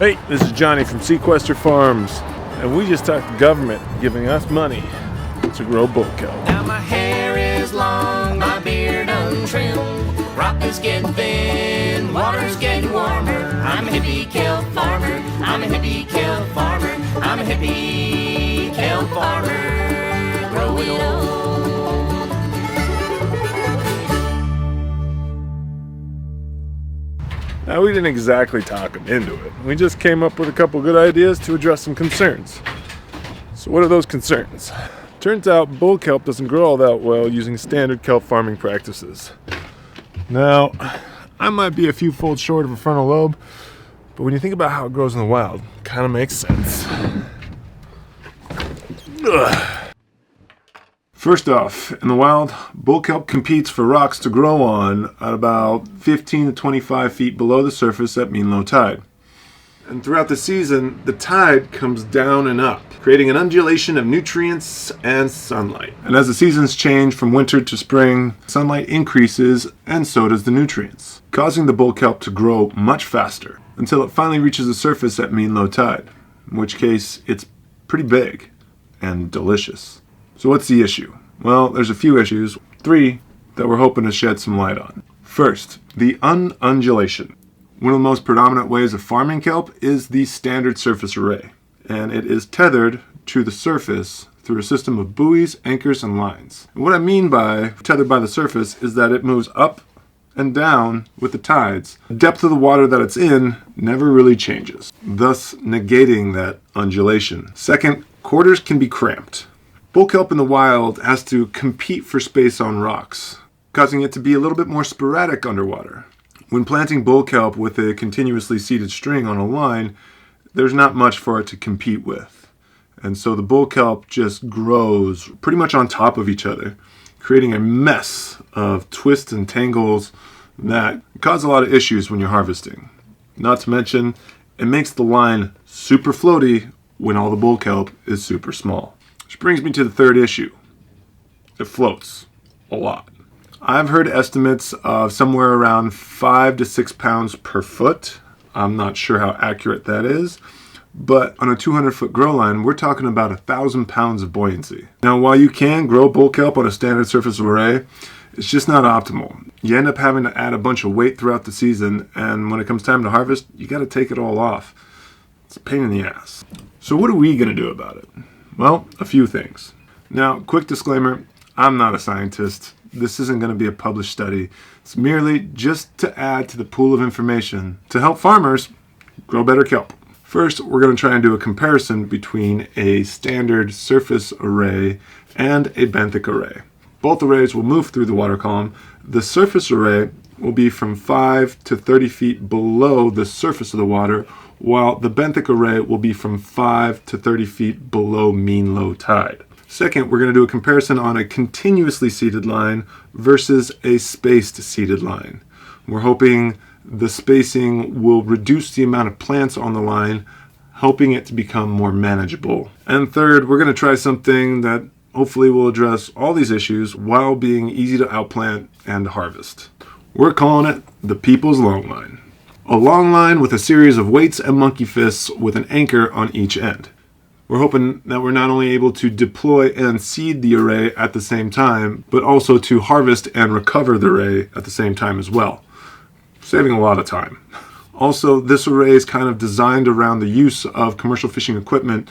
Hey, this is Johnny from Sequester Farms, and we just talked to government giving us money to grow bull kelp. Now my hair is long, my beard untrimmed, rock is getting thin, water's getting warmer. I'm a hippie kelp farmer, I'm a hippie kelp farmer, I'm a hippie kelp farmer, growing old. Now, we didn't exactly talk them into it. We just came up with a couple good ideas to address some concerns. So what are those concerns? Turns out bull kelp doesn't grow all that well using standard kelp farming practices. Now, I might be a few folds short of a frontal lobe, but when you think about how it grows in the wild, it kind of makes sense. Ugh. First off, in the wild, bull kelp competes for rocks to grow on at about 15 to 25 feet below the surface at mean low tide. And throughout the season, the tide comes down and up, creating an undulation of nutrients and sunlight. And as the seasons change from winter to spring, sunlight increases and so does the nutrients, causing the bull kelp to grow much faster until it finally reaches the surface at mean low tide, in which case it's pretty big and delicious. So what's the issue? Well, there's a few issues, 3 that we're hoping to shed some light on. First, the undulation. One of the most predominant ways of farming kelp is the standard surface array, and it is tethered to the surface through a system of buoys, anchors, and lines. And what I mean by tethered by the surface is that it moves up and down with the tides. The depth of the water that it's in never really changes, thus negating that undulation. Second, quarters can be cramped. Bull kelp in the wild has to compete for space on rocks, causing it to be a little bit more sporadic underwater. When planting bull kelp with a continuously seeded string on a line, there's not much for it to compete with. And so the bull kelp just grows pretty much on top of each other, creating a mess of twists and tangles that cause a lot of issues when you're harvesting. Not to mention, it makes the line super floaty when all the bull kelp is super small. Which brings me to the third issue. It floats a lot. I've heard estimates of somewhere around 5 to 6 pounds per foot. I'm not sure how accurate that is, but on a 200-foot grow line, we're talking about 1,000 pounds of buoyancy. Now, while you can grow bull kelp on a standard surface array, it's just not optimal. You end up having to add a bunch of weight throughout the season, and when it comes time to harvest, you got to take it all off. It's a pain in the ass. So what are we going to do about it? Well, a few things. Now, quick disclaimer, I'm not a scientist. This isn't going to be a published study. It's merely just to add to the pool of information to help farmers grow better kelp. First, we're going to try and do a comparison between a standard surface array and a benthic array. Both arrays will move through the water column. The surface array will be from 5 to 30 feet below the surface of the water, while the benthic array will be from 5 to 30 feet below mean low tide. Second, we're going to do a comparison on a continuously seeded line versus a spaced seeded line. We're hoping the spacing will reduce the amount of plants on the line, helping it to become more manageable. And third, we're going to try something that hopefully will address all these issues while being easy to outplant and harvest. We're calling it the People's Long Line. A long line with a series of weights and monkey fists with an anchor on each end. We're hoping that we're not only able to deploy and seed the array at the same time, but also to harvest and recover the array at the same time as well, saving a lot of time. Also, this array is kind of designed around the use of commercial fishing equipment,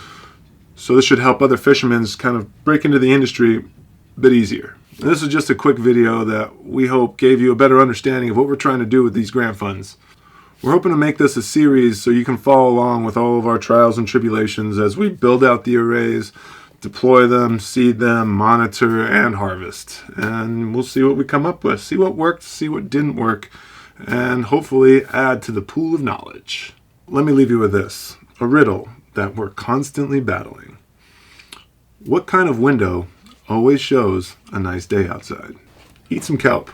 so this should help other fishermen kind of break into the industry a bit easier. And this is just a quick video that we hope gave you a better understanding of what we're trying to do with these grant funds. We're hoping to make this a series so you can follow along with all of our trials and tribulations as we build out the arrays, deploy them, seed them, monitor, and harvest. And we'll see what we come up with, see what worked, see what didn't work, and hopefully add to the pool of knowledge. Let me leave you with this, a riddle that we're constantly battling. What kind of window always shows a nice day outside? Eat some kelp.